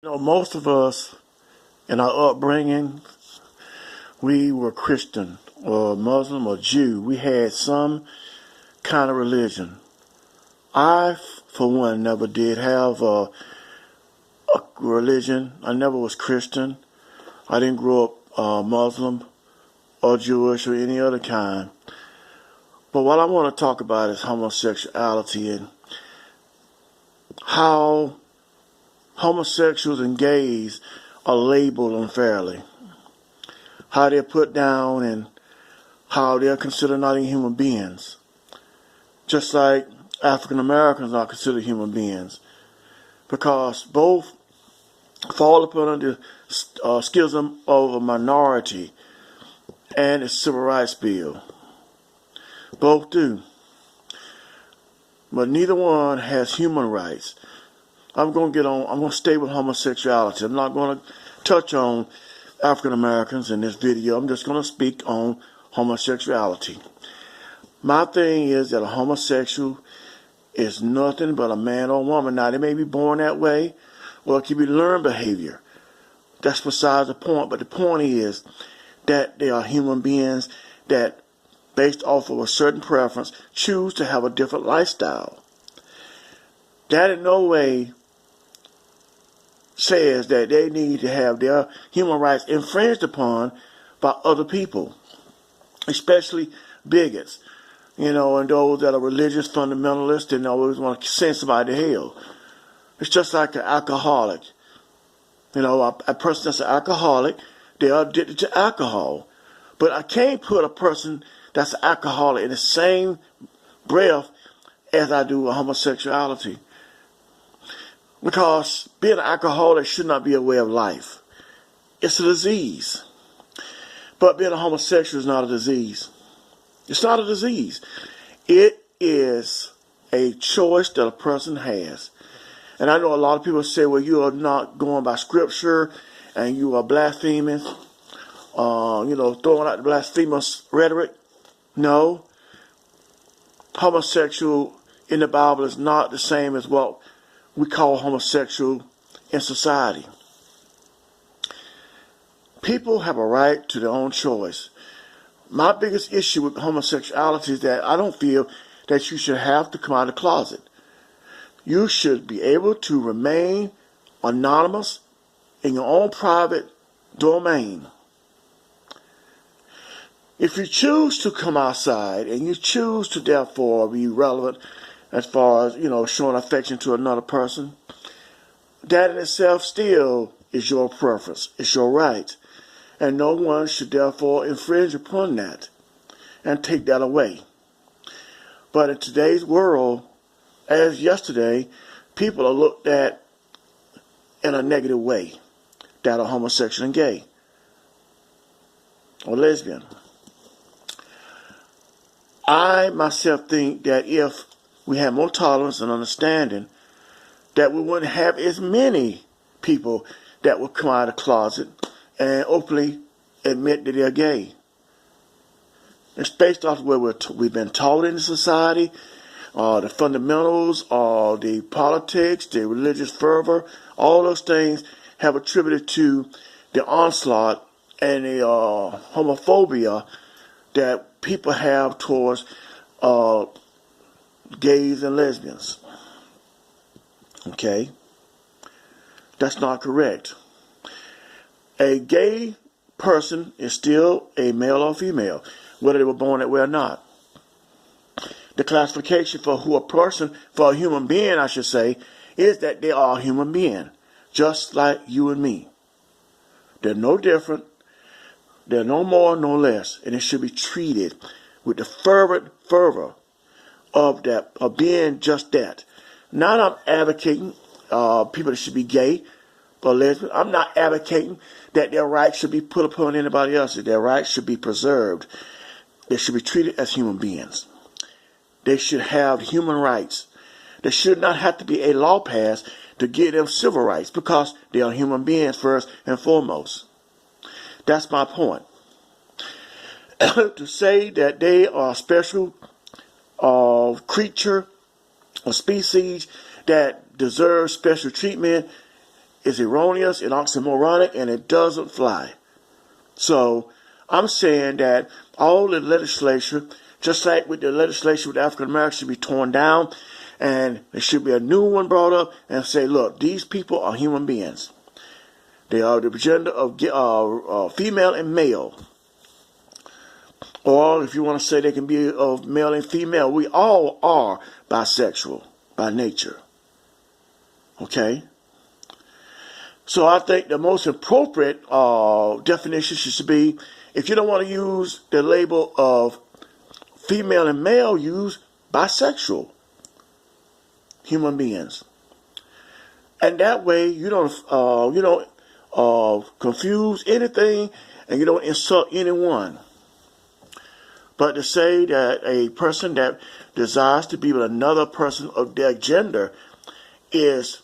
Most of us in our upbringing, we were Christian or Muslim or Jew. We had some kind of religion. I, for one, never did have a religion. I never was Christian. I didn't grow up Muslim or Jewish or any other kind. But what I want to talk about is homosexuality and how homosexuals and gays are labeled unfairly. How they're put down and how they're considered not even human beings. Just like African Americans are considered human beings. Because both fall upon the schism of a minority and the Civil Rights Bill. Both do. But neither one has human rights. I'm going to stay with homosexuality. I'm not going to touch on African Americans in this video. I'm just going to speak on homosexuality. My thing is that a homosexual is nothing but a man or a woman. Now, they may be born that way, or it can be learned behavior. That's besides the point. But the point is that they are human beings that, based off of a certain preference, choose to have a different lifestyle. That in no way says that they need to have their human rights infringed upon by other people, especially bigots, and those that are religious fundamentalists and always want to send somebody to hell. It's just like an alcoholic. A person that's an alcoholic, they are addicted to alcohol. But I can't put a person that's an alcoholic in the same breath as I do with homosexuality. Because being an alcoholic should not be a way of life. It's a disease. But being a homosexual is not a disease. It's not a disease. It is a choice that a person has. And I know a lot of people say, well, you are not going by scripture and you are blaspheming, throwing out the blasphemous rhetoric. No. Homosexual in the Bible is not the same as what we call homosexual in society. People have a right to their own choice. My biggest issue with homosexuality is that I don't feel that you should have to come out of the closet. You should be able to remain anonymous in your own private domain. If you choose to come outside and you choose to therefore be relevant as far as, showing affection to another person, that in itself still is your preference. It's your right. And no one should therefore infringe upon that and take that away. But in today's world, as yesterday, people are looked at in a negative way that are homosexual and gay or lesbian. I myself think that if we had more tolerance and understanding, that we wouldn't have as many people that would come out of the closet and openly admit that they're gay. It's based off of where we've been taught in the society, the fundamentals, the politics, the religious fervor, all those things have attributed to the onslaught and the homophobia that people have towards gays and lesbians. Okay? That's not correct. A gay person is still a male or female, whether they were born that way or not. The classification for a human being, I should say, is that they are a human being, just like you and me. They're no different. They're no more, no less, and it should be treated with the fervor of being just that. Not I'm advocating people that should be gay or lesbian. I'm not advocating that their rights should be put upon anybody else's. Their rights should be preserved. They should be treated as human beings. They should have human rights. There should not have to be a law passed to give them civil rights because they are human beings first and foremost. That's my point. To say that they are a special creature or species that deserves special treatment is erroneous and oxymoronic, and it doesn't fly. So I'm saying that all the legislation, just like with the legislation with African Americans, should be torn down, and there should be a new one brought up and say, look, these people are human beings. They are the gender of female and male. Or if you want to say they can be of male and female, we all are bisexual by nature. Okay? So I think the most appropriate definition should be, if you don't want to use the label of female and male, use bisexual human beings. And that way you don't confuse anything, and you don't insult anyone. But to say that a person that desires to be with another person of their gender is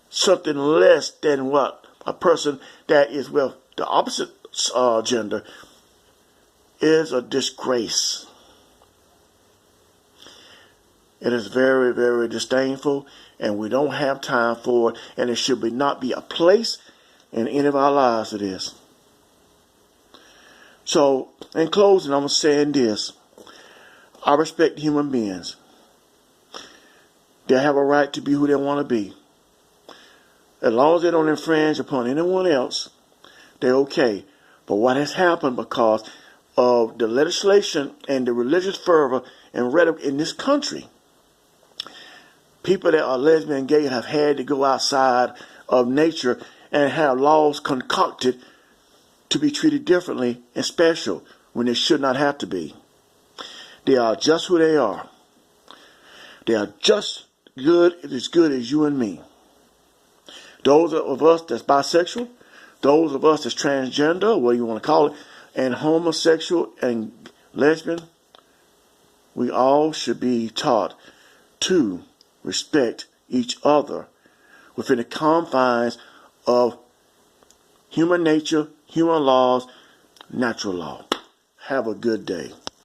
something less than what a person that is with the opposite gender is a disgrace. It is very, very disdainful, and we don't have time for it, and it should not be a place in any of our lives it is. So, in closing, I'm saying this. I respect human beings. They have a right to be who they want to be. As long as they don't infringe upon anyone else, they're okay. But what has happened because of the legislation and the religious fervor and rhetoric in this country, people that are lesbian and gay have had to go outside of nature and have laws concocted to be treated differently and special when they should not have to be. They are just who they are. They are just as good as you and me. Those of us that's bisexual, those of us that's transgender, whatever you want to call it, and homosexual and lesbian, we all should be taught to respect each other within the confines of human nature, human laws, natural law. Have a good day.